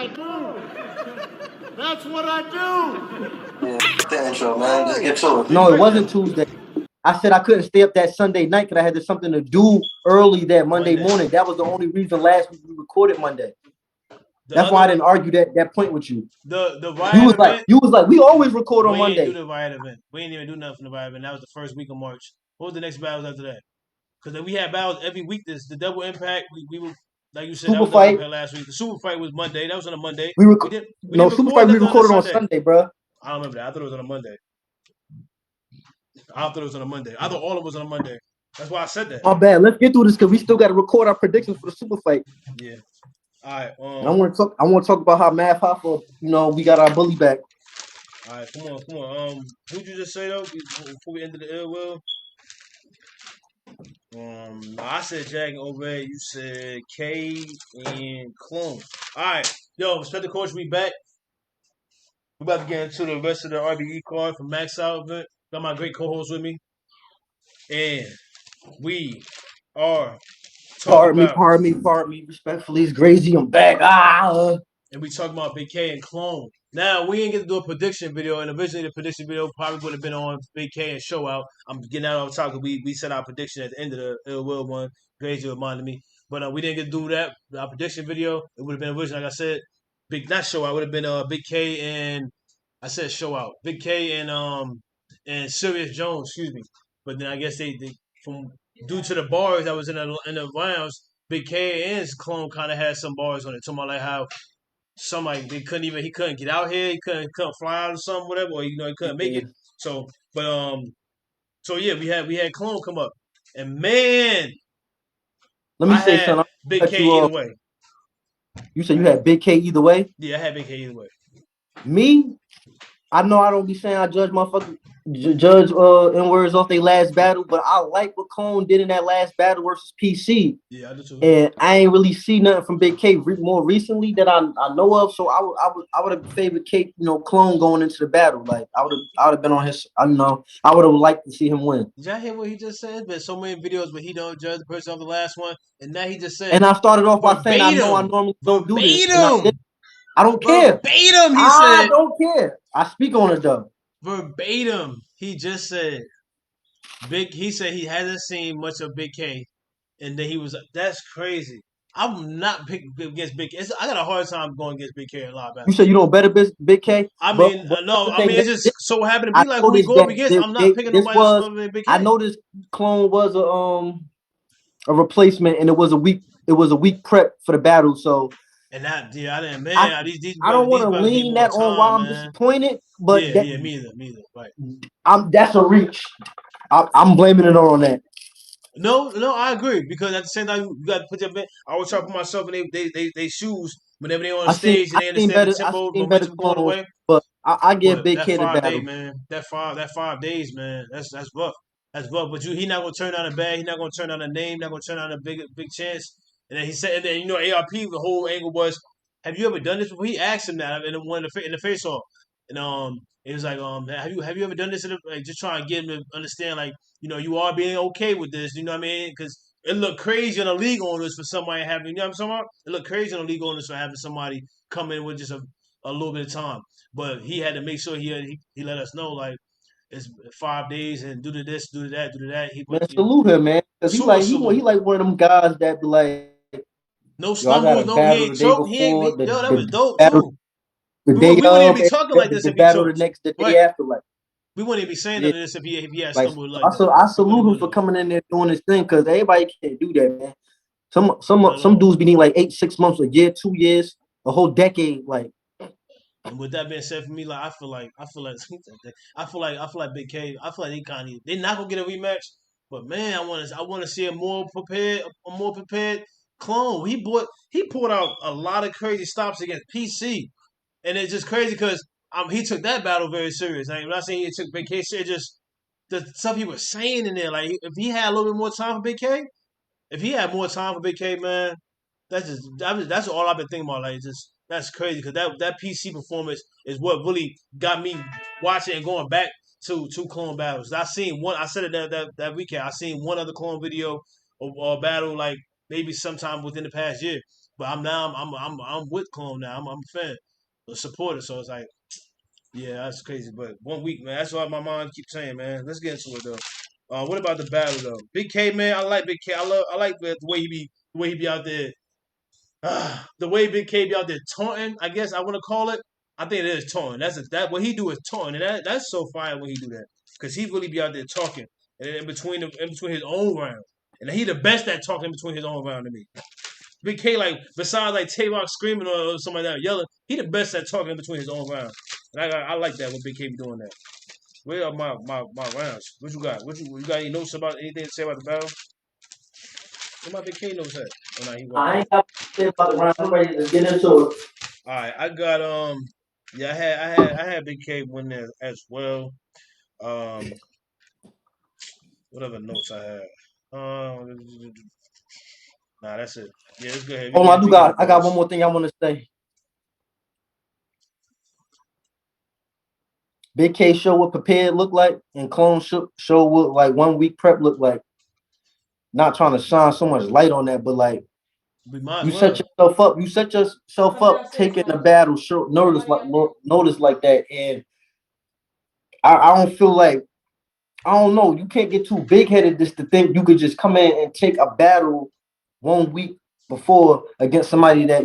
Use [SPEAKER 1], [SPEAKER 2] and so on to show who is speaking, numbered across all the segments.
[SPEAKER 1] I do. That's what I do.
[SPEAKER 2] Yeah, the intro, man. Just get to it.
[SPEAKER 3] No, it wasn't Tuesday. I said I couldn't stay up that Sunday night because I had something to do early that Monday morning. That was the only reason last week we recorded Monday. That's why I didn't argue that point with you.
[SPEAKER 4] The riot event.
[SPEAKER 3] You was like, we always record on Monday.
[SPEAKER 4] We didn't do the riot event. We didn't even do nothing for the riot event. That was the first week of March. What was the next battles after that? Because we had battles every week. The double impact. We were like you said.
[SPEAKER 3] Super
[SPEAKER 4] that was
[SPEAKER 3] fight
[SPEAKER 4] impact last week. The super fight was Monday. That was on a Monday.
[SPEAKER 3] We super fight. We recorded on Sunday, bro.
[SPEAKER 4] I don't remember that. I thought it was on a Monday. I thought it was on a Monday. I thought all of it was on a Monday. That's why I said that.
[SPEAKER 3] My bad. Let's get through this because we still got to record our predictions for the super fight.
[SPEAKER 4] Yeah. All right.
[SPEAKER 3] I want to talk about how Math Hoffa, we got our bully back.
[SPEAKER 4] All right, come on. Who'd you just say though before we ended the ill will? I said Jack and Obey. You said K and Clone. All right, yo, respect the coach. We back. We about to get into the rest of the RBE card from MaxOut event. Got my great co-host with me, and we are.
[SPEAKER 3] Pardon me. Respectfully, it's Grazy. I'm back.
[SPEAKER 4] And we talking about Bigg K and Clone. Now, we ain't get to do a prediction video, and originally the prediction video probably would have been on Bigg K and Show Out. I'm getting out off top because we set our prediction at the end of the Ill Will one. Grazy reminded me. But we didn't get to do that. Our prediction video, it would have been original, like I said. Not Show Out. It would have been Bigg K and, I said Show Out. Bigg K and Serious Jones, excuse me. But then I guess they from due to the bars that was in the rounds, Bigg K and his Clone kind of had some bars on it. Talking about like how somebody he couldn't get out here, he couldn't fly out or something, whatever, or he couldn't make it. So yeah, we had Clone come up, and man,
[SPEAKER 3] let me say something.
[SPEAKER 4] Bigg K either way.
[SPEAKER 3] You said you had Bigg K either way?
[SPEAKER 4] Yeah, I had Bigg K either way.
[SPEAKER 3] Me, I know I don't be saying I judge N-words off their last battle, but I like what Clone did in that last battle versus PC.
[SPEAKER 4] Yeah, I do too.
[SPEAKER 3] And I ain't really see nothing from Bigg K more recently that I know of. So I would have favored K, Clone going into the battle. Like I would have been on his. I would have liked to see him win.
[SPEAKER 4] Did y'all hear what he just said? There's so many videos where he don't judge the person off the last one, and now he just said.
[SPEAKER 3] And I started off by saying I normally don't do this. I don't care.
[SPEAKER 4] Verbatim, he said.
[SPEAKER 3] I don't care. I speak on it though.
[SPEAKER 4] Verbatim, he just said he said he hasn't seen much of Bigg K, and then he was like, that's crazy. I'm not picking against Bigg K. I got a hard time going against Bigg K a lot better.
[SPEAKER 3] You said you don't bet against Bigg K?
[SPEAKER 4] No. It just so happened to be like who we go up against. I'm not picking nobody else other than Bigg K.
[SPEAKER 3] I noticed Clone was a replacement, and it was a week prep for the battle, so.
[SPEAKER 4] And that, I didn't, man.
[SPEAKER 3] I don't want to lean that on why I'm disappointed, but
[SPEAKER 4] me either. Right.
[SPEAKER 3] That's a reach. I'm blaming it on that.
[SPEAKER 4] No, I agree because at the same time you got to put your. I always try to put myself in they shoes whenever they on the stage and they understand the tempo, momentum going away.
[SPEAKER 3] But I give Bigg K the battle.
[SPEAKER 4] Man, that 5 days, man. That's rough. That's rough. But he not gonna turn down a bag. He not gonna turn down a name. Not gonna turn down a big chance. And then he said, and then ARP. The whole angle was, have you ever done this before? He asked him that in the face off, and it was like, have you ever done this? Just trying to get him to understand, like, you are being okay with this. You know what I mean? Because it looked crazy on the league owners for somebody having, you know what I'm talking about? It looked crazy on the league owners for having somebody come in with just a little bit of time. But he had to make sure he let us know, like, it's 5 days and do this, do that.
[SPEAKER 3] Salute him, man. Because he like one of them guys that be like,
[SPEAKER 4] no stumbles, he ain't choke. That was dope too.
[SPEAKER 3] We
[SPEAKER 4] wouldn't be talking like this if he choked.
[SPEAKER 3] The day after, like.
[SPEAKER 4] We wouldn't even be saying none of this if he had stumbled like
[SPEAKER 3] that. I salute him for coming in there doing his thing because everybody can't do that, man. Some dudes be needing like 6 months, a year, 2 years, a whole decade, like.
[SPEAKER 4] And with that being said, for me, like I feel like Bigg K. I feel like they're not gonna get a rematch. But man, I want to see a more prepared Clone. He pulled out a lot of crazy stops against PC, and it's just crazy because he took that battle very serious. I'm not saying he took Bigg K serious, just the stuff he was saying in there. Like if he had a little bit more time for Bigg K, man, that's all I've been thinking about. Like that's crazy because that PC performance is what really got me watching and going back to Clone battles. I seen one. I said it that weekend. I seen one other Clone video or battle like maybe sometime within the past year. But I'm with Clone now. I'm a fan, a supporter. So it's like, yeah, that's crazy. But 1 week, man. That's what my mom keeps saying, man. Let's get into it though. What about the battle though? Bigg K, man. I like Bigg K. I like the way he be out there. The way Bigg K be out there taunting, I guess I want to call it. I think it is taunting. That what he do is taunting, and that's so fire when he do that because he really be out there talking and in between his own round, and he the best at talking in between his own round to me. Bigg K, like besides like Tay-Rock screaming or something like that, yelling, he the best at talking in between his own round, and I like that when Bigg K be doing that. Where are my rounds? What you got? You got any notes about anything to say about the battle? Where my Bigg K notes at? Oh, nah, he
[SPEAKER 3] I
[SPEAKER 4] walking.
[SPEAKER 3] ain't got to say about the round. I'm ready to get into it.
[SPEAKER 4] All right, I got yeah, I had Bigg K win there as well. Um, what other notes I had? Nah, that's it. Yeah, let's go ahead.
[SPEAKER 3] Oh,
[SPEAKER 4] We get the
[SPEAKER 3] I got one
[SPEAKER 4] bars.
[SPEAKER 3] more thing I want to say. Bigg K show what prepared look like, and Clone show what like 1 week prep look like. Not trying to shine so much light on that, but like
[SPEAKER 4] We might as
[SPEAKER 3] you set
[SPEAKER 4] well.
[SPEAKER 3] yourself up. You set yourself up taking the battle short notice like that, and I don't feel like I don't know. You can't get too big headed just to think you could just come in and take a battle 1 week before against somebody that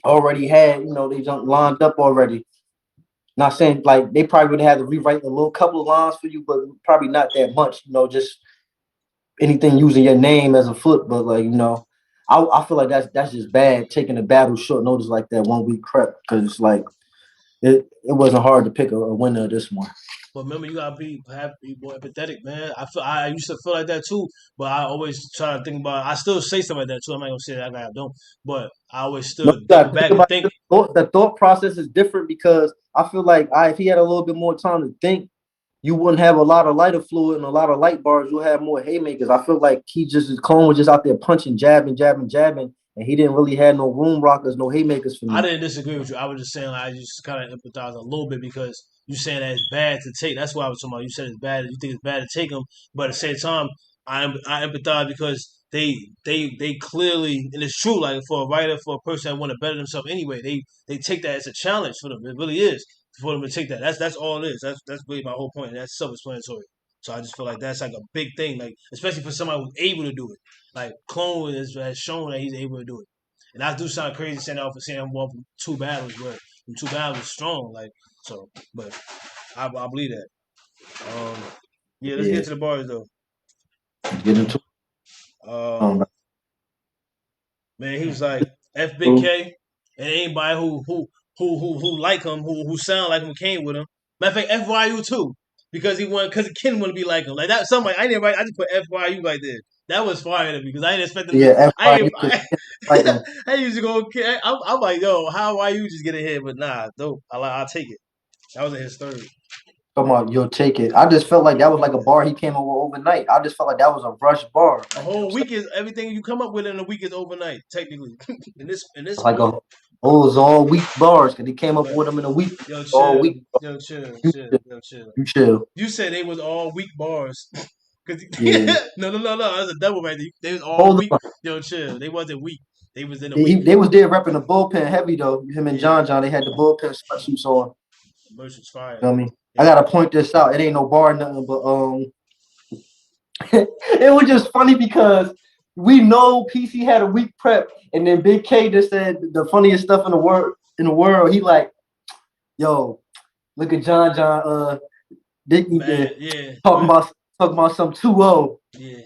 [SPEAKER 3] already had they just lined up already. Not saying like they probably would have had to rewrite a little couple of lines for you, but probably not that much. Just anything using your name as a foot. But I feel like that's just bad taking a battle short notice like that 1 week prep because it's like it wasn't hard to pick a winner of this one.
[SPEAKER 4] But remember, you gotta be more empathetic, man. I used to feel like that too, but I always try to think about. I still say something like that too. I'm not gonna say that I don't, but I always
[SPEAKER 3] No,
[SPEAKER 4] still
[SPEAKER 3] you
[SPEAKER 4] double
[SPEAKER 3] gotta think
[SPEAKER 4] back and
[SPEAKER 3] about
[SPEAKER 4] think.
[SPEAKER 3] the thought process is different because I feel like if he had a little bit more time to think, you wouldn't have a lot of lighter fluid and a lot of light bars. You'll have more haymakers. I feel like his clone was just out there punching, jabbing, jabbing, jabbing, and he didn't really have no room rockers, no haymakers for
[SPEAKER 4] I
[SPEAKER 3] me.
[SPEAKER 4] didn't disagree with you. I was just saying like, I just kind of empathize a little bit because you saying that it's bad to take. That's what I was talking about. You said it's bad. You think it's bad to take them, but at the same time, I empathize because they clearly and it's true. Like for a writer, for a person that want to better themselves anyway, they take that as a challenge for them. It really is for them to take that. That's all it is. That's really my whole point. And that's self-explanatory. So I just feel like that's like a big thing, like especially for somebody who's able to do it. Like Clone has shown that he's able to do it. And I do sound crazy saying that for saying I'm one from 2 battles, but from 2 battles is strong. Like so, but I believe that. Um, yeah, let's
[SPEAKER 3] Yeah,
[SPEAKER 4] get to the bars though.
[SPEAKER 3] get into
[SPEAKER 4] Um, man, he was like F Bigg
[SPEAKER 3] it.
[SPEAKER 4] K and anybody who like him, who sound like him, came with him. Matter of fact, FYU too, because because Ken want to be like him. Like that, somebody I didn't write. I just put FYU right there. That was fire to me because I didn't expect them to.
[SPEAKER 3] Yeah,
[SPEAKER 4] I
[SPEAKER 3] FYU
[SPEAKER 4] ain't.
[SPEAKER 3] because like
[SPEAKER 4] I used to go. I'm like, yo, how why you just get ahead? But nah, dope. I'll take it. That was in his third.
[SPEAKER 3] come on, you'll take it. I just felt like that was like a bar he came up with overnight. I just felt like that was a rush bar.
[SPEAKER 4] A
[SPEAKER 3] Like you know
[SPEAKER 4] whole
[SPEAKER 3] what I'm saying?
[SPEAKER 4] week is everything you come up with in a week is overnight, technically. in this
[SPEAKER 3] Like
[SPEAKER 4] sport.
[SPEAKER 3] it was all week bars because he came up
[SPEAKER 4] But
[SPEAKER 3] with them in a week.
[SPEAKER 4] yo,
[SPEAKER 3] All
[SPEAKER 4] chill,
[SPEAKER 3] week.
[SPEAKER 4] yo, chill,
[SPEAKER 3] You
[SPEAKER 4] chill, yo, chill.
[SPEAKER 3] you chill.
[SPEAKER 4] You said they was all weak bars. Cause
[SPEAKER 3] Yeah.
[SPEAKER 4] no. That's a double right there. They was all
[SPEAKER 3] Hold
[SPEAKER 4] weak.
[SPEAKER 3] on.
[SPEAKER 4] Yo, chill. They wasn't weak. They was in a week.
[SPEAKER 3] They was there repping the bullpen heavy though. Him and
[SPEAKER 4] Yeah,
[SPEAKER 3] John, they had the bullpen sweatsuits on.
[SPEAKER 4] Merchant's fire.
[SPEAKER 3] Feel me? I
[SPEAKER 4] Yeah.
[SPEAKER 3] gotta point this out. It ain't no bar nothing, but it was just funny because we know PC had a week prep, and then Bigg K just said the funniest stuff in the world. He like, yo, look at John, Dickie
[SPEAKER 4] Man,
[SPEAKER 3] there
[SPEAKER 4] yeah,
[SPEAKER 3] talking
[SPEAKER 4] right.
[SPEAKER 3] about some 2-0.
[SPEAKER 4] Yeah.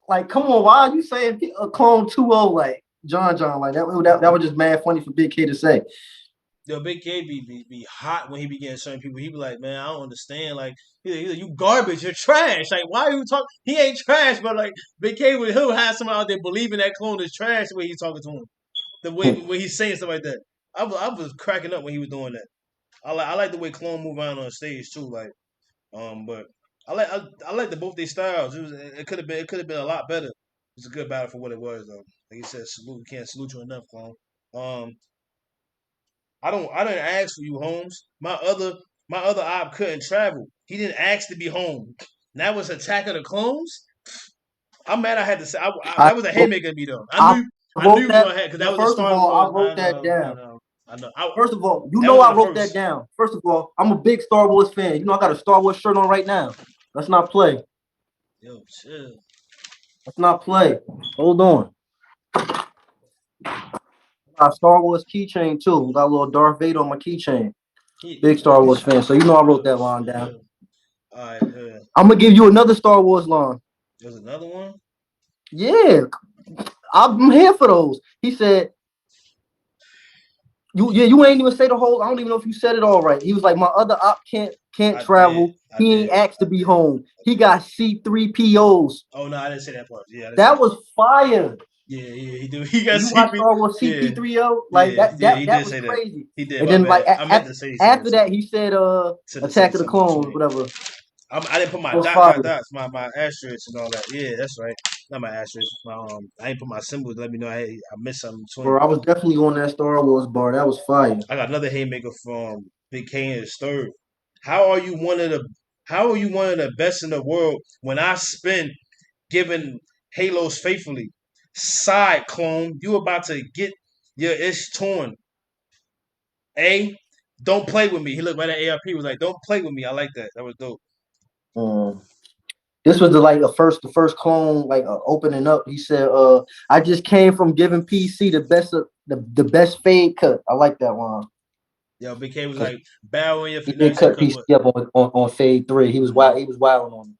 [SPEAKER 3] Like, come on, why are you saying a clone 2-0 like John like that was just mad funny for Bigg K to say.
[SPEAKER 4] Yo, Bigg K be hot when he be getting certain people. He be like, man, I don't understand. Like, he's like, you garbage, you're trash. Like, why are you talking? He ain't trash, but like Bigg K, he'll have someone out there believing that clone is trash the way he's talking to him, the way when he's saying stuff like that. I was cracking up when he was doing that. I like the way clone move around on stage too. Like, but I like the both their styles. It could have been a lot better. It's a good battle for what it was though. Like you said, salute. Can't salute you enough, clone. Um, I didn't ask for you, Holmes. My other op couldn't travel. He didn't ask to be home. And that was Attack of the Clones. I'm mad I had to say that was a haymaker to me though. I
[SPEAKER 3] I
[SPEAKER 4] knew
[SPEAKER 3] I
[SPEAKER 4] I knew
[SPEAKER 3] wrote
[SPEAKER 4] you was
[SPEAKER 3] that.
[SPEAKER 4] gonna have because that
[SPEAKER 3] Well,
[SPEAKER 4] was the
[SPEAKER 3] first of
[SPEAKER 4] Star
[SPEAKER 3] all, I
[SPEAKER 4] Wars.
[SPEAKER 3] wrote
[SPEAKER 4] I
[SPEAKER 3] that
[SPEAKER 4] know, I
[SPEAKER 3] down.
[SPEAKER 4] know, I know.
[SPEAKER 3] First of all, you
[SPEAKER 4] That
[SPEAKER 3] know
[SPEAKER 4] was in
[SPEAKER 3] I
[SPEAKER 4] the
[SPEAKER 3] wrote that
[SPEAKER 4] first.
[SPEAKER 3] down. First of all, I'm a big Star Wars fan. You know I got a Star Wars shirt on right now. Let's not play.
[SPEAKER 4] Yo, chill.
[SPEAKER 3] Let's not play. Hold on. Got a Star Wars keychain too. Got a little Darth Vader on my keychain. Big Star Wars fan. So you know I wrote that line down.
[SPEAKER 4] All right,
[SPEAKER 3] I'm gonna give you another Star Wars line.
[SPEAKER 4] there's another one.
[SPEAKER 3] Yeah, I'm here for those. He said, you ain't even say the whole. I don't even know if you said it all right. He was like, my other op can't
[SPEAKER 4] I did.
[SPEAKER 3] travel. He ain't asked to be home. He got C3POs.
[SPEAKER 4] Oh no, I didn't say that part. Yeah, I didn't say
[SPEAKER 3] That
[SPEAKER 4] that.
[SPEAKER 3] was fire.
[SPEAKER 4] Yeah, he do. He got
[SPEAKER 3] You watch
[SPEAKER 4] CP.
[SPEAKER 3] Star Wars
[SPEAKER 4] Yeah,
[SPEAKER 3] CP3O, like
[SPEAKER 4] yeah, yeah. He
[SPEAKER 3] that
[SPEAKER 4] did
[SPEAKER 3] was
[SPEAKER 4] say that.
[SPEAKER 3] crazy.
[SPEAKER 4] He did.
[SPEAKER 3] And
[SPEAKER 4] My
[SPEAKER 3] then like
[SPEAKER 4] bad. I meant to say something
[SPEAKER 3] after that, he said Attack of the
[SPEAKER 4] something
[SPEAKER 3] Clones,
[SPEAKER 4] between.
[SPEAKER 3] whatever.
[SPEAKER 4] I didn't put my
[SPEAKER 3] That was
[SPEAKER 4] dot
[SPEAKER 3] fire.
[SPEAKER 4] dot dots, my asterisks and all that. Yeah, that's right. Not my asterisks. My I ain't put my symbols to let me know hey I missed something between.
[SPEAKER 3] Bro, I was definitely on that Star Wars bar. That was fire.
[SPEAKER 4] I got another haymaker from Bigg K in his third. How are you one of the How are you one of the best in the world when I spin giving halos faithfully? Side clone, you about to get your ish torn. A, don't play with me. He looked right at ARP. Was like, don't play with me. I like that. That was dope.
[SPEAKER 3] Um, this was the first clone opening up. He said, I just came from giving PC the best fade cut. I like that one.
[SPEAKER 4] Yo, Bigg K was like, bow in your
[SPEAKER 3] He did
[SPEAKER 4] finesse
[SPEAKER 3] cut
[SPEAKER 4] because
[SPEAKER 3] PC
[SPEAKER 4] what?
[SPEAKER 3] up on fade 3. He was wild. He was wilding on it.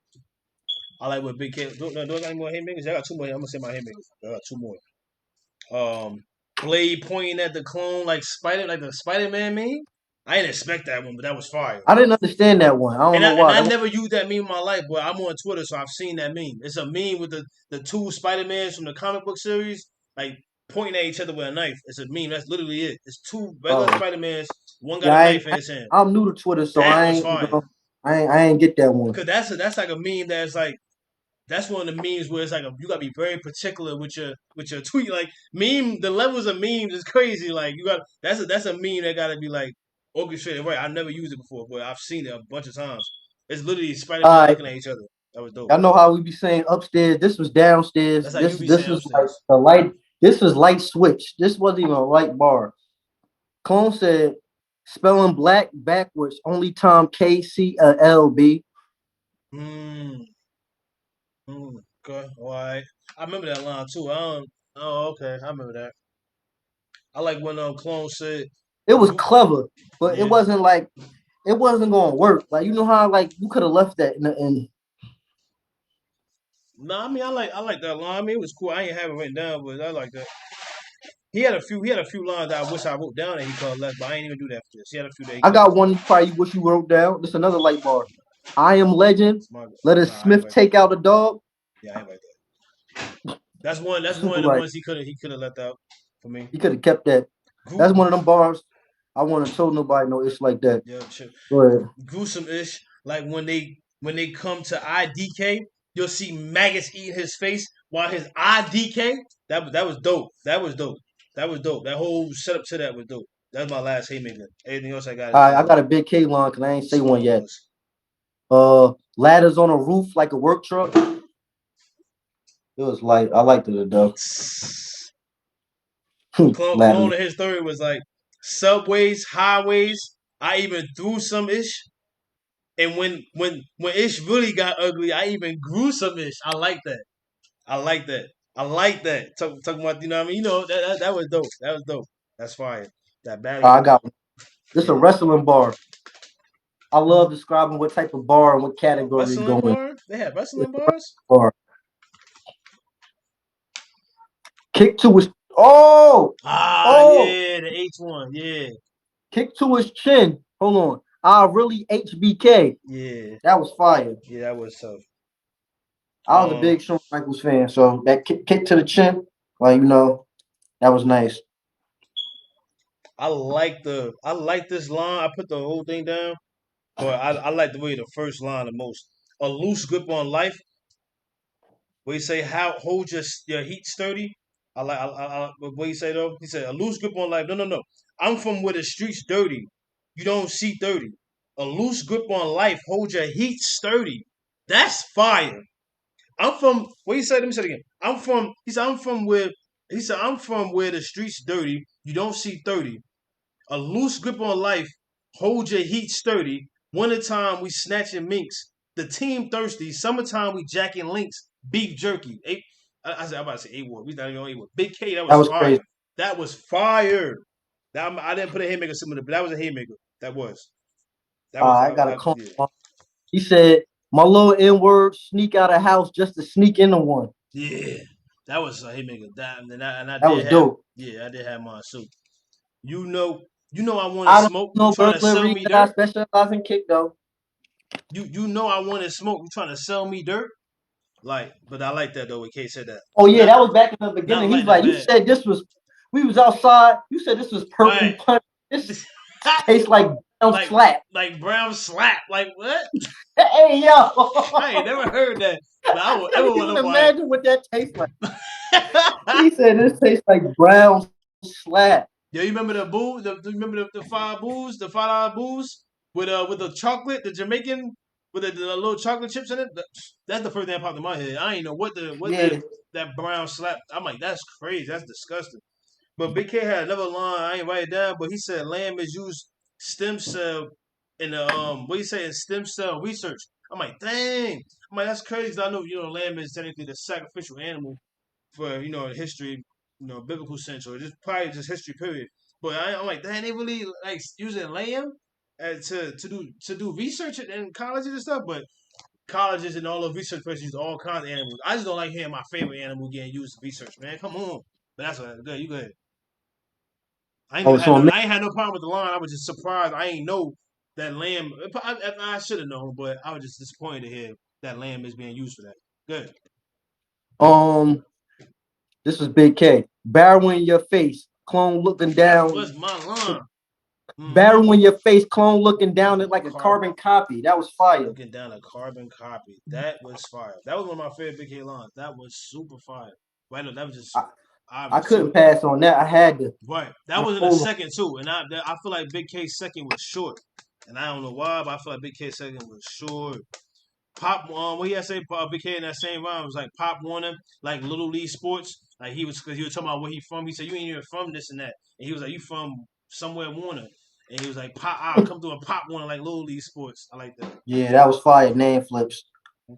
[SPEAKER 4] I like what Bigg K. Do I got any more haymakers? I got two more. I'm gonna say my haymakers. I got two more. Blade pointing at the clone like the Spider Man meme. I didn't expect that one, but that was fire.
[SPEAKER 3] I didn't understand that one. I don't know
[SPEAKER 4] And
[SPEAKER 3] why.
[SPEAKER 4] I never used that meme in my life, but I'm on Twitter, so I've seen that meme. It's a meme with the two Spider Mans from the comic book series, like pointing at each other with a knife. It's a meme. That's literally it. It's two regular Spider Mans. One got
[SPEAKER 3] Yeah,
[SPEAKER 4] a knife in his hand.
[SPEAKER 3] I'm new to Twitter, so
[SPEAKER 4] That
[SPEAKER 3] I
[SPEAKER 4] was
[SPEAKER 3] ain't
[SPEAKER 4] fire.
[SPEAKER 3] I ain't get that one.
[SPEAKER 4] Cause that's like a meme that's like that's one of the memes where it's like you gotta be very particular with your tweet. Like the levels of memes is crazy. Like that's a meme that gotta be like orchestrated right. I've never used it before, but I've seen it a bunch of times. It's literally Spider
[SPEAKER 3] All
[SPEAKER 4] Man
[SPEAKER 3] right,
[SPEAKER 4] looking at each other. That was dope.
[SPEAKER 3] I know how we be saying upstairs. This was downstairs.
[SPEAKER 4] That's how you be
[SPEAKER 3] This
[SPEAKER 4] saying
[SPEAKER 3] was like
[SPEAKER 4] upstairs.
[SPEAKER 3] the light. This was light switch. This wasn't even a light bar. Clone said, spelling black backwards. Only time KCLB.
[SPEAKER 4] Hmm. Okay. All right. I remember that line too. I don't. Oh, okay. I remember that. I like when Clone said,
[SPEAKER 3] It was clever, but
[SPEAKER 4] yeah.
[SPEAKER 3] it wasn't gonna work. Like you know how like you could have left that in
[SPEAKER 4] No, I mean I like that line. I mean it was cool. I ain't have it written down, but I like that. He had a few lines that I wish I wrote down that he could have left, but I ain't even do that for this. He had a few that he
[SPEAKER 3] I
[SPEAKER 4] could have.
[SPEAKER 3] got one you probably wish you wrote down. This another light bar. I am legend. Let a
[SPEAKER 4] Nah, I ain't
[SPEAKER 3] Smith
[SPEAKER 4] like
[SPEAKER 3] take
[SPEAKER 4] that.
[SPEAKER 3] out a dog.
[SPEAKER 4] Yeah, I ain't like that. That's one
[SPEAKER 3] Super
[SPEAKER 4] of the
[SPEAKER 3] light.
[SPEAKER 4] ones he could have left out for me.
[SPEAKER 3] He could have kept that. That's one of them bars. I want to told nobody no it's like that.
[SPEAKER 4] Yeah, sure.
[SPEAKER 3] Go ahead.
[SPEAKER 4] Gruesome ish. Like when they come to IDK, you'll see maggots eating his face while his IDK. That was dope. That was dope. That was dope. That whole setup to that was dope. That's my last haymaker. Everything else I got
[SPEAKER 3] All
[SPEAKER 4] is
[SPEAKER 3] right, I got a Bigg K line because I ain't say
[SPEAKER 4] Star
[SPEAKER 3] one yet.
[SPEAKER 4] Wars.
[SPEAKER 3] Ladders on a roof like a work truck. It was like I liked it though.
[SPEAKER 4] Clone
[SPEAKER 3] Ladders.
[SPEAKER 4] of his story was like subways, highways. I even threw some ish, and when ish really got ugly, I even grew some ish. I like that. I like that. I like that. Talking about you know what I mean. You know that was dope. That was dope. That's fire. That battle
[SPEAKER 3] I
[SPEAKER 4] was
[SPEAKER 3] got one. This a
[SPEAKER 4] yeah.
[SPEAKER 3] wrestling bar. I love describing what type of bar and what
[SPEAKER 4] A
[SPEAKER 3] category it
[SPEAKER 4] wrestling
[SPEAKER 3] go in.
[SPEAKER 4] bar. They have
[SPEAKER 3] It's
[SPEAKER 4] wrestling
[SPEAKER 3] a
[SPEAKER 4] bars.
[SPEAKER 3] wrestling bar. Kick to his oh
[SPEAKER 4] Ah,
[SPEAKER 3] oh
[SPEAKER 4] yeah, the H one. Yeah,
[SPEAKER 3] kick to his chin. Hold on. I really HBK.
[SPEAKER 4] yeah,
[SPEAKER 3] That was fire.
[SPEAKER 4] yeah. That was tough.
[SPEAKER 3] I was a big Shawn Michaels fan, so that kick to the chin, like that was nice.
[SPEAKER 4] I like this line. I put the whole thing down, but I like the way the first line the most. A loose grip on life. Where you say how hold your heat sturdy. What you say though. He said a loose grip on life. No, no, no. I'm from where the streets dirty. You don't see 30. A loose grip on life. Hold your heat sturdy. That's fire. I'm from. What you say? Let me say it again. I'm from. He said I'm from where He said, I'm from where the streets dirty. You don't see 30. A loose grip on life. Hold your heat sturdy. Wintertime, we snatching minks. The team thirsty. Summertime, we jacking links. Beef jerky. I said, I'm about to say A-Ward. We not even on A-Ward. Bigg K, that
[SPEAKER 3] That
[SPEAKER 4] was
[SPEAKER 3] was
[SPEAKER 4] fire.
[SPEAKER 3] crazy.
[SPEAKER 4] That was fire. I didn't put a haymaker similar, but that was a haymaker. That was.
[SPEAKER 3] I got a call.
[SPEAKER 4] Yeah.
[SPEAKER 3] He said, "My little N-word sneak out of house just to sneak into one."
[SPEAKER 4] Yeah. That was a haymaker. And I
[SPEAKER 3] That was
[SPEAKER 4] did have,
[SPEAKER 3] dope.
[SPEAKER 4] yeah, I did have mine. So, you know, I want to
[SPEAKER 3] I don't
[SPEAKER 4] smoke. You
[SPEAKER 3] know
[SPEAKER 4] trying to sell
[SPEAKER 3] burglary
[SPEAKER 4] me
[SPEAKER 3] that I
[SPEAKER 4] dirt?
[SPEAKER 3] specialize in kick though.
[SPEAKER 4] You know I want to smoke. You trying to sell me dirt? Like, but I like that though. When K said that,
[SPEAKER 3] Oh yeah,
[SPEAKER 4] not
[SPEAKER 3] that was back in the
[SPEAKER 4] not
[SPEAKER 3] beginning. He's
[SPEAKER 4] like the
[SPEAKER 3] like, "You
[SPEAKER 4] bad.
[SPEAKER 3] said this was, we was outside. You said this was purple
[SPEAKER 4] Right.
[SPEAKER 3] punch. This tastes like brown
[SPEAKER 4] like
[SPEAKER 3] slap."
[SPEAKER 4] like brown slap. Like what?
[SPEAKER 3] Hey yo,
[SPEAKER 4] I ain't never heard that. But I
[SPEAKER 3] I
[SPEAKER 4] would ever
[SPEAKER 3] couldn't
[SPEAKER 4] want
[SPEAKER 3] even
[SPEAKER 4] to buy
[SPEAKER 3] imagine what that tastes like.
[SPEAKER 4] it.
[SPEAKER 3] He said this tastes like brown slap.
[SPEAKER 4] Yo, you remember the boo? You remember the $5 booze with the chocolate, the Jamaican with the little chocolate chips in it. That's the first thing that popped in my head. I ain't know what
[SPEAKER 3] Yeah,
[SPEAKER 4] that brown slap. I'm like, that's crazy. That's disgusting. But Bigg K had another line. I ain't write it down, but he said lamb is used stem cell in the what you say in stem cell research. I'm like, dang. I'm like, that's crazy. 'Cause I know lamb is technically the sacrificial animal for history, biblical sense, or just probably just history period. But I'm like, dang, they really like using lamb to do research in colleges and stuff. But colleges and all the research places use all kinds of animals. I just don't like hearing my favorite animal getting used in research, man. Come on. But that's good. You go ahead.
[SPEAKER 3] oh, so
[SPEAKER 4] I ain't had no problem with the line. I was just surprised. I ain't know that lamb. I should have known, but I was just disappointed to hear that lamb is being used for that. Good.
[SPEAKER 3] um, this was Bigg K. Barrel in your face, clone looking
[SPEAKER 4] That
[SPEAKER 3] down.
[SPEAKER 4] was my line. Mm-hmm.
[SPEAKER 3] Barrel in your face, clone looking down it like a
[SPEAKER 4] Carbon.
[SPEAKER 3] carbon copy. That was fire.
[SPEAKER 4] Looking down a carbon copy. That was fire. That was one of my favorite Bigg K lines. That was super fire. Right? No, that was just
[SPEAKER 3] I
[SPEAKER 4] obvious.
[SPEAKER 3] couldn't
[SPEAKER 4] So,
[SPEAKER 3] pass on that. I had to.
[SPEAKER 4] right. That
[SPEAKER 3] I
[SPEAKER 4] was in the
[SPEAKER 3] told him.
[SPEAKER 4] second too, and I feel like Bigg K's second was short, and I don't know why, but I feel like Bigg K's second was short. Pop, what he had to say, Bigg K in that same rhyme was like Pop Warner, like Little League Sports. Like because he was talking about where he from. He said you ain't even from this and that, and he was like you from somewhere Warner, and he was like Pop, I'll come through a Pop Warner like Little League Sports. I like that.
[SPEAKER 3] Yeah, that was fire. Name flips.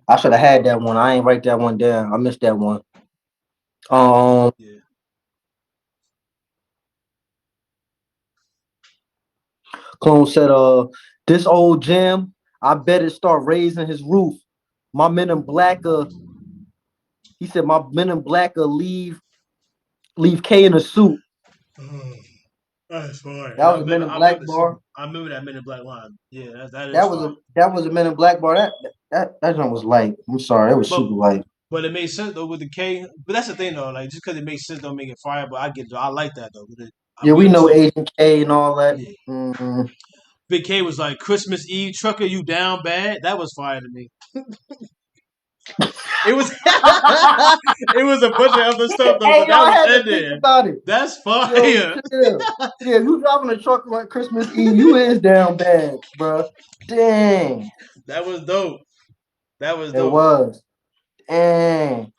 [SPEAKER 3] I should have had that one. I ain't write that one down. I missed that one.
[SPEAKER 4] Yeah.
[SPEAKER 3] Clone said, this old jam, I better start raising his roof. My men in black, he said, my men in black leave K in a suit.
[SPEAKER 4] That's fine.
[SPEAKER 3] That was a Men in Black bar.
[SPEAKER 4] I remember that Men in Black line. Yeah, that is
[SPEAKER 3] That was
[SPEAKER 4] fine.
[SPEAKER 3] a Men in Black bar. That one was light. I'm sorry, it was
[SPEAKER 4] But
[SPEAKER 3] super light.
[SPEAKER 4] but it makes sense though with the K. But that's the thing though, like just because it makes sense don't make it fire. But I get it. I like that though.
[SPEAKER 3] Yeah,
[SPEAKER 4] We
[SPEAKER 3] we know
[SPEAKER 4] understand.
[SPEAKER 3] Agent K and all that.
[SPEAKER 4] Yeah.
[SPEAKER 3] Mm-hmm.
[SPEAKER 4] Bigg K was like Christmas Eve trucker, you down bad. That was fire to me. It was it was a bunch of other stuff though,
[SPEAKER 3] Hey,
[SPEAKER 4] but
[SPEAKER 3] yo,
[SPEAKER 4] that
[SPEAKER 3] I
[SPEAKER 4] was
[SPEAKER 3] had to
[SPEAKER 4] in
[SPEAKER 3] think
[SPEAKER 4] there.
[SPEAKER 3] about it.
[SPEAKER 4] That's
[SPEAKER 3] Yo,
[SPEAKER 4] fire.
[SPEAKER 3] chill. Yeah, you driving a truck on Christmas Eve, you is down bad, bro. Dang,
[SPEAKER 4] That was dope. That was
[SPEAKER 3] it
[SPEAKER 4] dope.
[SPEAKER 3] was. Dang.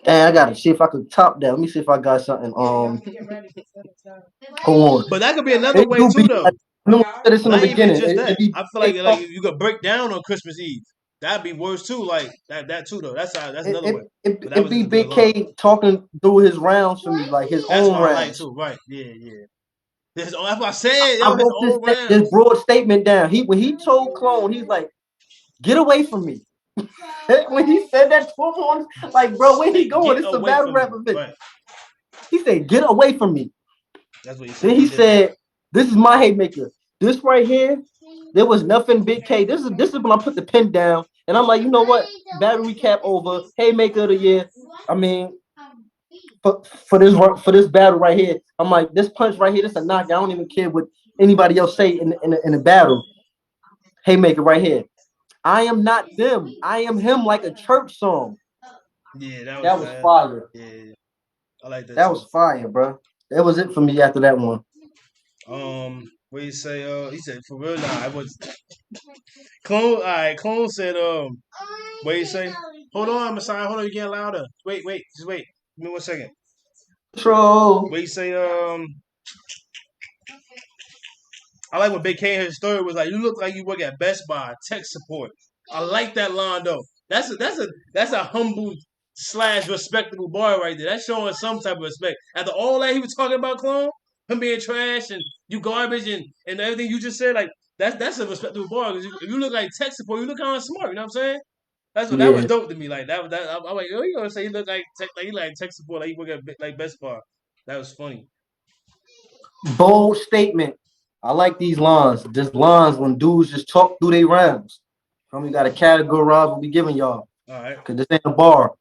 [SPEAKER 3] Dang, I gotta see if I could top that. Let me see if I got something. Hold on.
[SPEAKER 4] But that could be another
[SPEAKER 3] It
[SPEAKER 4] way
[SPEAKER 3] do
[SPEAKER 4] too
[SPEAKER 3] be
[SPEAKER 4] though.
[SPEAKER 3] like, you know, I said this in the
[SPEAKER 4] Not even
[SPEAKER 3] beginning.
[SPEAKER 4] just that.
[SPEAKER 3] It be
[SPEAKER 4] I feel
[SPEAKER 3] Bigg
[SPEAKER 4] like
[SPEAKER 3] K
[SPEAKER 4] you could break down on Christmas Eve. That'd be worse too. Like that too though. That's
[SPEAKER 3] it,
[SPEAKER 4] another way.
[SPEAKER 3] it, it,
[SPEAKER 4] But that
[SPEAKER 3] it
[SPEAKER 4] was
[SPEAKER 3] be
[SPEAKER 4] just a good
[SPEAKER 3] Bigg
[SPEAKER 4] line.
[SPEAKER 3] K talking through his rounds for me, like his
[SPEAKER 4] That's
[SPEAKER 3] own
[SPEAKER 4] what I like
[SPEAKER 3] rounds.
[SPEAKER 4] too. Right. Yeah. Yeah. That's what I said.
[SPEAKER 3] I
[SPEAKER 4] Yo, his
[SPEAKER 3] wrote
[SPEAKER 4] own
[SPEAKER 3] this
[SPEAKER 4] rounds.
[SPEAKER 3] broad statement down. When he told Clone, he's like, "Get away from me." When he said that to him, like, bro, where he
[SPEAKER 4] Hey,
[SPEAKER 3] going?
[SPEAKER 4] get
[SPEAKER 3] It's a
[SPEAKER 4] away
[SPEAKER 3] battle
[SPEAKER 4] from me.
[SPEAKER 3] rap event.
[SPEAKER 4] Right.
[SPEAKER 3] He said, "Get away from me."
[SPEAKER 4] That's what he said.
[SPEAKER 3] Then
[SPEAKER 4] He
[SPEAKER 3] he
[SPEAKER 4] did that.
[SPEAKER 3] said, "This is my haymaker. This right here, there was nothing Bigg K. This is when I put the pen down, and I'm like, you know what? Battle recap over. Haymaker of the year. I mean, for this battle right here, I'm like, this punch right here, this a knockout. I don't even care what anybody else say in a battle. Haymaker right here. I am not them. I am him like a church song.
[SPEAKER 4] Yeah, that was
[SPEAKER 3] That was
[SPEAKER 4] fast.
[SPEAKER 3] fire.
[SPEAKER 4] Yeah, I like that
[SPEAKER 3] That
[SPEAKER 4] too.
[SPEAKER 3] was fire, bro. That was it for me after that one.
[SPEAKER 4] What you say? He said for real. Nah, I was Clone. All right, Clone said. What you say? Hold on, Messiah. Hold on, you're getting louder. Wait, just wait. Give me 1 second.
[SPEAKER 3] Control.
[SPEAKER 4] What he say? I like when Big K in his story was like, "You look like you work at Best Buy, tech support." I like that line though. That's a humble slash respectable bar right there. That's showing some type of respect. After all that he was talking about, clone, him being trash and you garbage and everything you just said, like that's a respectable bar. Because if you look like tech support, you look kind of smart. You know what I'm saying? That was
[SPEAKER 3] Yeah.
[SPEAKER 4] dope to me. Like that I'm like, oh, you gonna say he look like tech, like he like tech support, like he work at like Best Buy. That was funny.
[SPEAKER 3] Bold statement. I like these lines. Just lines when dudes just talk through their rounds. We got to categorize what we giving y'all.
[SPEAKER 4] All right.
[SPEAKER 3] Cause this ain't a bar.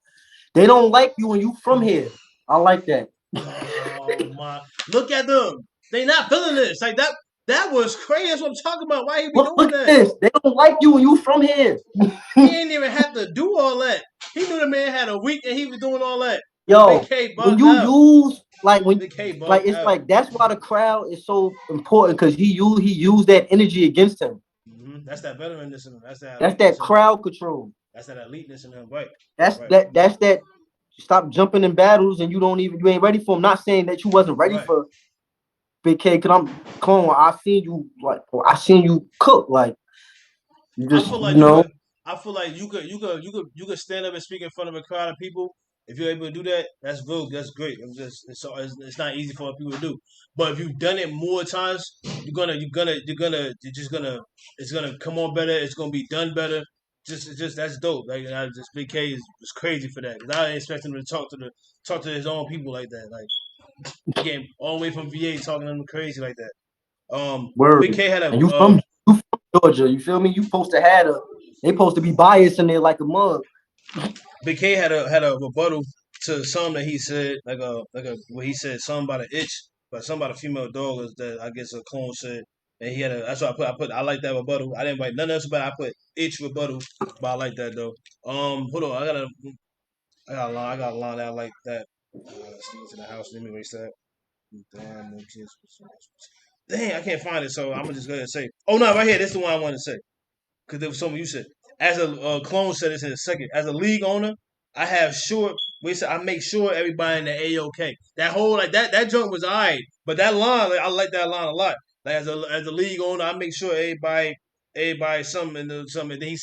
[SPEAKER 3] They don't like you when you from here. I like that.
[SPEAKER 4] Oh my! Look at them. They not feeling this. Like that. That was crazy. That's what I'm talking about. Why he be doing
[SPEAKER 3] Look at
[SPEAKER 4] that?
[SPEAKER 3] this. They don't like you when you from here.
[SPEAKER 4] He ain't even have to do all that. He knew the man had a week and he was doing all that. But Big
[SPEAKER 3] Yo,
[SPEAKER 4] K
[SPEAKER 3] when
[SPEAKER 4] bugged
[SPEAKER 3] you
[SPEAKER 4] out.
[SPEAKER 3] use like when
[SPEAKER 4] Big K
[SPEAKER 3] like
[SPEAKER 4] bugged
[SPEAKER 3] it's
[SPEAKER 4] out.
[SPEAKER 3] like that's why the crowd is so important because he used that energy against him.
[SPEAKER 4] That's that veteranness in him. That's that
[SPEAKER 3] That's
[SPEAKER 4] eliteness
[SPEAKER 3] that
[SPEAKER 4] in him.
[SPEAKER 3] crowd control.
[SPEAKER 4] That's that eliteness in him. Right.
[SPEAKER 3] That's
[SPEAKER 4] Right.
[SPEAKER 3] that stop jumping in battles and you ain't ready for them. Not saying that you wasn't ready
[SPEAKER 4] Right.
[SPEAKER 3] for Big K, cause I'm clone. I seen you cook. Like you
[SPEAKER 4] I
[SPEAKER 3] just
[SPEAKER 4] feel
[SPEAKER 3] you
[SPEAKER 4] like you
[SPEAKER 3] know.
[SPEAKER 4] could. I feel like you could stand up and speak in front of a crowd of people. If you're able to do that, that's good. That's great. It's not easy for people to do. But if you've done it more times, you're just gonna it's gonna come on better. It's gonna be done better. Just that's dope. Like just Big K is crazy for that. 'Cause I didn't expect him to talk to his own people like that. Like he came all the way from VA talking to them crazy like that. Big
[SPEAKER 3] Word.
[SPEAKER 4] K had a
[SPEAKER 3] And you from Georgia. You feel me? You supposed to have a. They supposed to be biased in there like a mug.
[SPEAKER 4] Big K had a rebuttal to something that he said, like a what he said, something about an itch, but something about a female dog is that I guess a clone said, and he had a. That's why I like that rebuttal. I didn't write nothing else about it. I put itch rebuttal, but I like that though. Hold on, I got a line that I like that. Sneak into the house. Let me erase that. Damn, no kids. Dang, I can't find it, so I'm gonna just go ahead and say. Oh no, right here. This is the one I want to say because there was something you said. As a clone said this in a second. As a league owner, I have sure. We said I make sure everybody in the A-OK. That whole that joint was alright, but that line I like that line a lot. Like as a league owner, I make sure everybody something in the something. Then he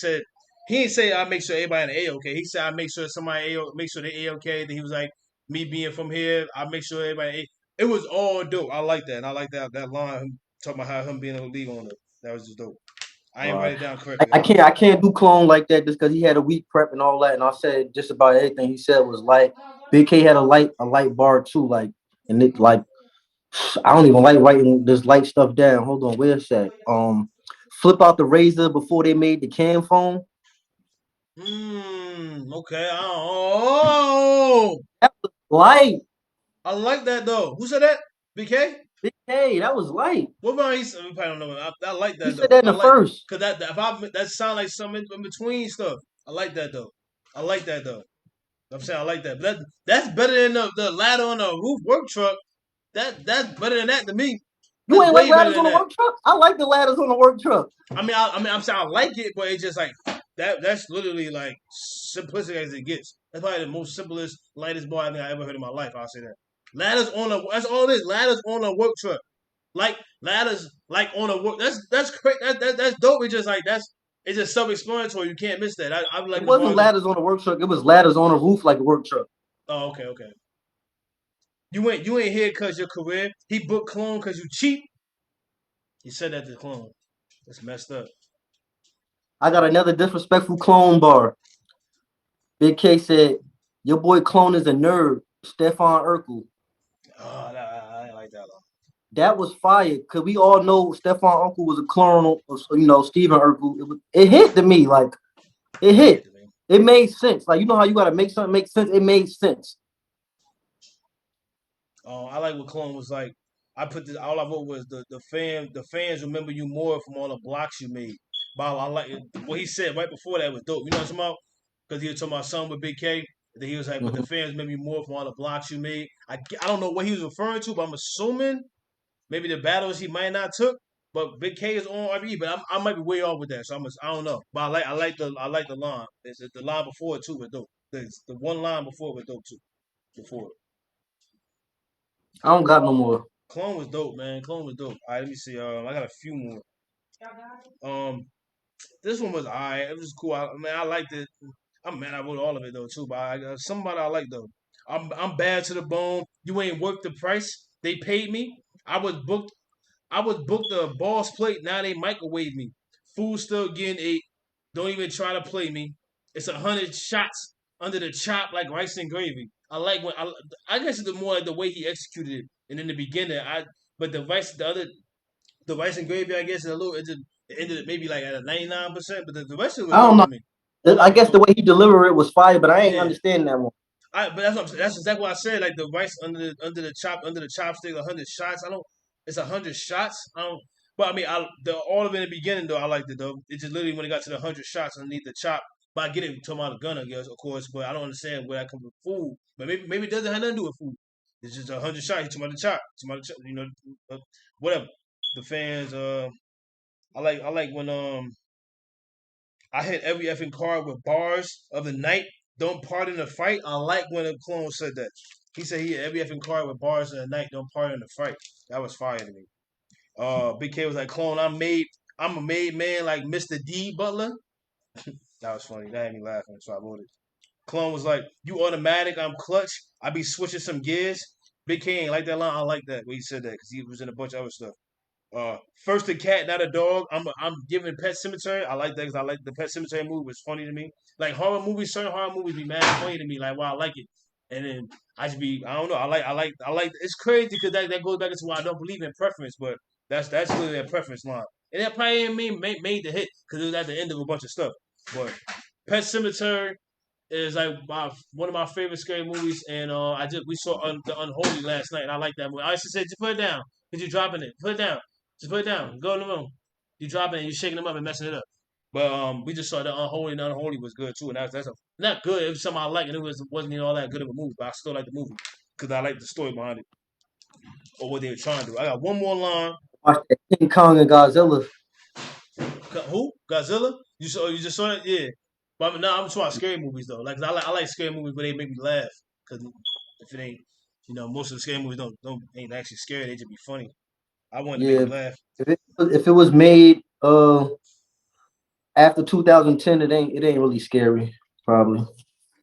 [SPEAKER 4] didn't say I make sure everybody in the A-OK. He said I make sure make sure they A-OK. Then he was like me being from here, I make sure everybody. It was all dope. I like that, and I like that line. Him talking about how him being a league owner. That was just dope. I ain't write it down correctly.
[SPEAKER 3] I can't do clone like that just because he had a weak prep and all that. And I said just about everything he said was like Big K had a light bar too. Like and it like I don't even like writing this light stuff down. Hold on, where's that? Flip out the razor before they made the cam phone.
[SPEAKER 4] Okay. Oh,
[SPEAKER 3] Light.
[SPEAKER 4] I like that though. Who said that? BK?
[SPEAKER 3] Big K, that was light.
[SPEAKER 4] What about he said? We probably don't know. I like
[SPEAKER 3] He
[SPEAKER 4] that
[SPEAKER 3] said
[SPEAKER 4] though.
[SPEAKER 3] that in
[SPEAKER 4] I
[SPEAKER 3] the
[SPEAKER 4] like
[SPEAKER 3] first.
[SPEAKER 4] because that sound like some in between stuff. I like that though. I like that though. I'm saying I like that. But that's better than the ladder on a roof work truck. That's better than that to me.
[SPEAKER 3] You
[SPEAKER 4] That's
[SPEAKER 3] ain't like
[SPEAKER 4] way better
[SPEAKER 3] ladders
[SPEAKER 4] than
[SPEAKER 3] on the
[SPEAKER 4] that.
[SPEAKER 3] work truck? I like the ladders on the work truck.
[SPEAKER 4] I'm saying I like it, but it's just like that. That's literally like simplistic as it gets. That's probably the most simplest, lightest bar I think I ever heard in my life. I'll say that. Ladders on a that's all it is. Ladders on a work truck, like ladders like on a work. That's crazy. That's dope. It's just like it's just self-explanatory. You can't miss that. I
[SPEAKER 3] It
[SPEAKER 4] like the
[SPEAKER 3] wasn't
[SPEAKER 4] bars.
[SPEAKER 3] ladders on the work truck. It was ladders on a roof like a work truck.
[SPEAKER 4] Oh, okay. You ain't here because your career. He booked Clone because you cheap. He said that to Clone. That's messed up.
[SPEAKER 3] I got another disrespectful clone bar. Big K said, your boy clone is a nerd. Stefan Urkel.
[SPEAKER 4] Oh, nah, I ain't like that.
[SPEAKER 3] That was fire because we all know Stefan Urkel was a clone of Steven Urkel. It hit to me like it
[SPEAKER 4] It hit
[SPEAKER 3] hit.
[SPEAKER 4] the me.
[SPEAKER 3] It made sense. Like you know how you gotta make something make sense. It made sense.
[SPEAKER 4] I like what Clone was like. I put this. All I wrote was the fans remember you more from all the blocks you made. But I like what he said right before that was dope. You know what I'm talking about? Because he was talking about something with Big K. And then he was like, but the
[SPEAKER 3] Mhm.
[SPEAKER 4] fans remember you more from all the blocks you made. I don't know what he was referring to, but I'm assuming maybe the battles he might not took. But Big K is on RBE, but I might be way off with that. So I don't know. But I like the line. The line before it too was dope. The one line before it was dope too. Before it.
[SPEAKER 3] I don't got no more.
[SPEAKER 4] Clone was dope, man. Clone was dope. All right, let me see. I got a few more. This one was alright. It was cool. I liked it. I'm mad I wrote all of it though too, but somebody I like though. I'm bad to the bone. You ain't worth the price they paid me. I was booked a boss plate. Now they microwave me. Food still getting ate. Don't even try to play me. It's 100 shots under the chop like rice and gravy. I like when I guess it's more like the way he executed it. And in the beginning, but the rice and gravy I guess is a little. It ended maybe like at a 99%, but the rest of it was
[SPEAKER 3] I don't
[SPEAKER 4] dope
[SPEAKER 3] know.
[SPEAKER 4] to me. The rest
[SPEAKER 3] I
[SPEAKER 4] of it was
[SPEAKER 3] guess the
[SPEAKER 4] dope.
[SPEAKER 3] way he delivered it was fire, but I ain't
[SPEAKER 4] Yeah,
[SPEAKER 3] understand that one.
[SPEAKER 4] but that's exactly what I said. Like the rice under the chopstick, 100 shots. I don't. It's 100 shots. I don't. But I mean, all of it in the beginning though, I liked it though. It just literally when it got to the 100 shots underneath the chop. But I get it talking about the gun, I guess, of course. But I don't understand where that comes with food. But maybe it doesn't have nothing to do with food. It's just 100 shots. You talking about the chop. Talking about the chop. Whatever. The fans. I like when I hit every effing card with bars of the night. Don't part in the fight. I like when a clone said that. He said he hit every effing card with bars of the night. Don't part in the fight. That was fire to me. Big K was like, clone, I'm a made man like Mr. D Butler. That was funny. That had me laughing, so I wrote it. Clone was like, you automatic, I'm clutch. I be switching some gears. Big K ain't like that line. I like that when he said that because he was in a bunch of other stuff. First a cat, not a dog. I'm giving Pet Cemetery. I like that because I like the Pet Cemetery movie. Was funny to me. Like horror movies, certain horror movies be mad funny to me. Like, wow, I like it. And then I don't know. I like. It's crazy because that goes back into why I don't believe in preference, but that's really a preference line. And that probably ain't made the hit because it was at the end of a bunch of stuff. But Pet Cemetery is like one of my favorite scary movies, and we saw the Unholy last night, and I like that movie. I used to say, just put it down, cause you're dropping it. Put it down, just put it down. Go in the room. You dropping it, you shaking them up and messing it up. But we just saw the Unholy, and the Unholy was good too, and not good. It was something I like, and wasn't even all that good of a movie, but I still like the movie because I like the story behind it or what they were trying to do. I got one more line.
[SPEAKER 3] Watch that King Kong and Godzilla.
[SPEAKER 4] Who? Godzilla? You just saw it? Yeah. But no, I'm talking about scary movies though. Like I like scary movies where they make me laugh. Cause if it ain't, most of the scary movies don't ain't actually scary. They just be funny. I wanted to make
[SPEAKER 3] Yeah,
[SPEAKER 4] you laugh.
[SPEAKER 3] if it was made after 2010, it ain't really scary. Probably.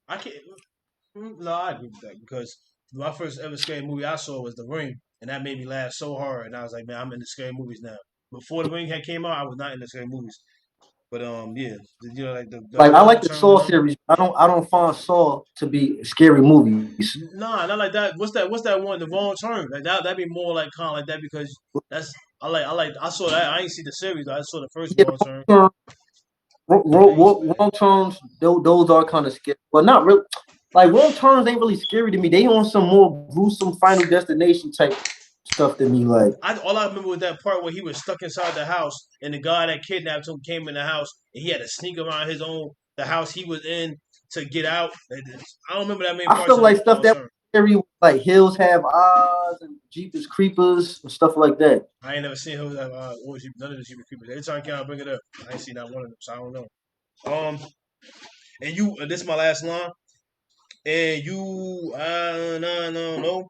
[SPEAKER 4] I can't. No, I agree with that because my first ever scary movie I saw was The Ring, and that made me laugh so hard. And I was like, man, I'm into scary movies now. Before The Ring had came out, I was not into scary movies. But yeah, like the
[SPEAKER 3] Like I
[SPEAKER 4] whole
[SPEAKER 3] like the
[SPEAKER 4] turn
[SPEAKER 3] Saw
[SPEAKER 4] on.
[SPEAKER 3] series. I don't find Saw to be scary movies.
[SPEAKER 4] Nah, not like that. What's that one? The Wrong Turn. Like that'd be more like kind of like that because that's I saw that. I ain't see the series. I saw the first
[SPEAKER 3] Yeah,
[SPEAKER 4] Wrong Turn. I ain't
[SPEAKER 3] wrong turns. Those are kind of scary, but not really. Like wrong turns ain't really scary to me. They on some more gruesome Final Destination type stuff to me. Like
[SPEAKER 4] all I remember was that part where he was stuck inside the house and the guy that kidnapped him came in the house and he had to sneak around the house he was in to get out. I don't remember that many
[SPEAKER 3] I
[SPEAKER 4] parts
[SPEAKER 3] feel
[SPEAKER 4] of the
[SPEAKER 3] like stuff
[SPEAKER 4] Wrong
[SPEAKER 3] that
[SPEAKER 4] Turn.
[SPEAKER 3] scary, like Hills Have Eyes and Jeepers Creepers and stuff like that.
[SPEAKER 4] I ain't never seen him like none of the Jeepers Creepers. Every time I can bring it up, I ain't seen not one of them, so I don't know. And you, this is my last line. And you, no.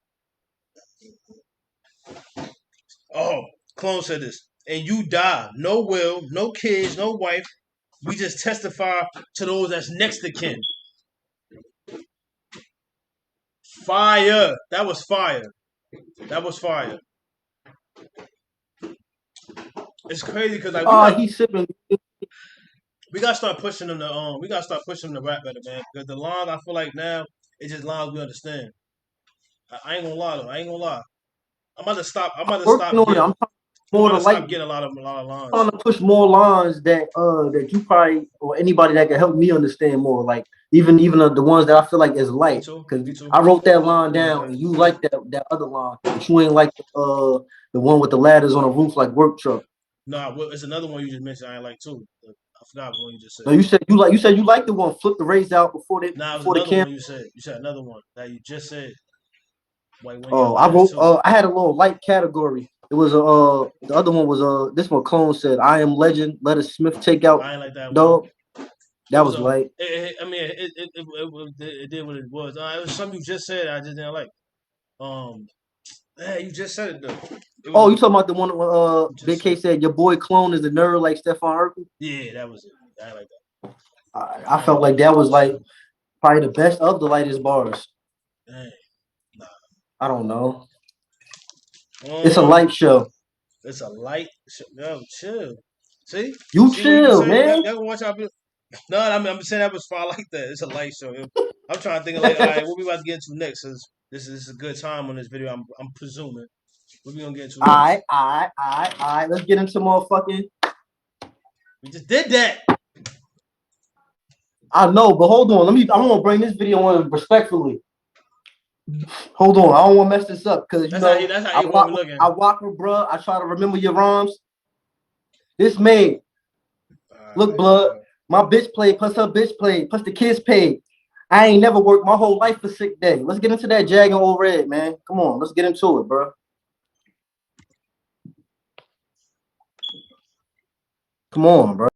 [SPEAKER 4] Oh, Clone said this. And you die. No will, no kids, no wife. We just testify to those that's next to kin. Fire. That was fire. That was fire. It's crazy because like
[SPEAKER 3] He's sipping.
[SPEAKER 4] we gotta start pushing them to we gotta start pushing them to rap better, man. Because the lines I feel like now it's just lines we understand. I ain't gonna lie though. I ain't gonna lie. I'm about to
[SPEAKER 3] Working
[SPEAKER 4] stop
[SPEAKER 3] on it.
[SPEAKER 4] getting.
[SPEAKER 3] I'm trying
[SPEAKER 4] I'm
[SPEAKER 3] more
[SPEAKER 4] about
[SPEAKER 3] to
[SPEAKER 4] to stop
[SPEAKER 3] like
[SPEAKER 4] getting a lot of
[SPEAKER 3] trying
[SPEAKER 4] lines.
[SPEAKER 3] to push more lines that you probably or anybody that can help me understand more. Like even the ones that I feel like is
[SPEAKER 4] Me
[SPEAKER 3] light.
[SPEAKER 4] too.
[SPEAKER 3] Because
[SPEAKER 4] Me too.
[SPEAKER 3] I wrote that line down and you like that other line, but you ain't like the one with the ladders on the roof like work truck.
[SPEAKER 4] Nah, well, it's another one you just mentioned I ain't like too. I forgot what one you just said.
[SPEAKER 3] No, you like the one flip the rays out
[SPEAKER 4] Nah, it was
[SPEAKER 3] before the
[SPEAKER 4] another
[SPEAKER 3] camera.
[SPEAKER 4] one you said. You said another one that you just said. Like one of your
[SPEAKER 3] Oh, I
[SPEAKER 4] last
[SPEAKER 3] wrote.
[SPEAKER 4] two.
[SPEAKER 3] I had a little light category. It was the other one was this one clone said I am legend. Let us Smith take out
[SPEAKER 4] I ain't like that one.
[SPEAKER 3] dog.
[SPEAKER 4] It
[SPEAKER 3] That
[SPEAKER 4] was
[SPEAKER 3] was light.
[SPEAKER 4] I mean, it did what it was. It was something you just said. I just didn't like. Um, Yeah, you just said it though.
[SPEAKER 3] Oh, you talking about the one where Bigg K
[SPEAKER 4] said
[SPEAKER 3] said your boy clone is a nerd like Stephon Urkel?
[SPEAKER 4] Yeah, that was it. I like that.
[SPEAKER 3] I felt like that was like probably the best of the lightest bars.
[SPEAKER 4] Dang. Nah.
[SPEAKER 3] I don't know. It's a light show.
[SPEAKER 4] It's a light show. Yo, chill. See?
[SPEAKER 3] You
[SPEAKER 4] See what you
[SPEAKER 3] chill,
[SPEAKER 4] saying?
[SPEAKER 3] man.
[SPEAKER 4] Y'all can watch out. No, I'm saying that was far like that. It's a light show. I'm trying to think of like, all right, what we about to get into next? Cause this is a good time on this video. I'm presuming. What we gonna get into next?
[SPEAKER 3] All right. Let's get into motherfucking.
[SPEAKER 4] We just did that.
[SPEAKER 3] I know, but hold on. I'm gonna bring this video in respectfully. Hold on, I don't want to mess this up because you know
[SPEAKER 4] That's how you want me looking.
[SPEAKER 3] I walk with bruh. I try to remember your rhymes. This made. Look, blood. My bitch played, plus her bitch played, plus the kids paid. I ain't never worked my whole life for sick day. Let's get into that Jag and Old Red, man. Come on, let's get into it, bro. Come on, bro.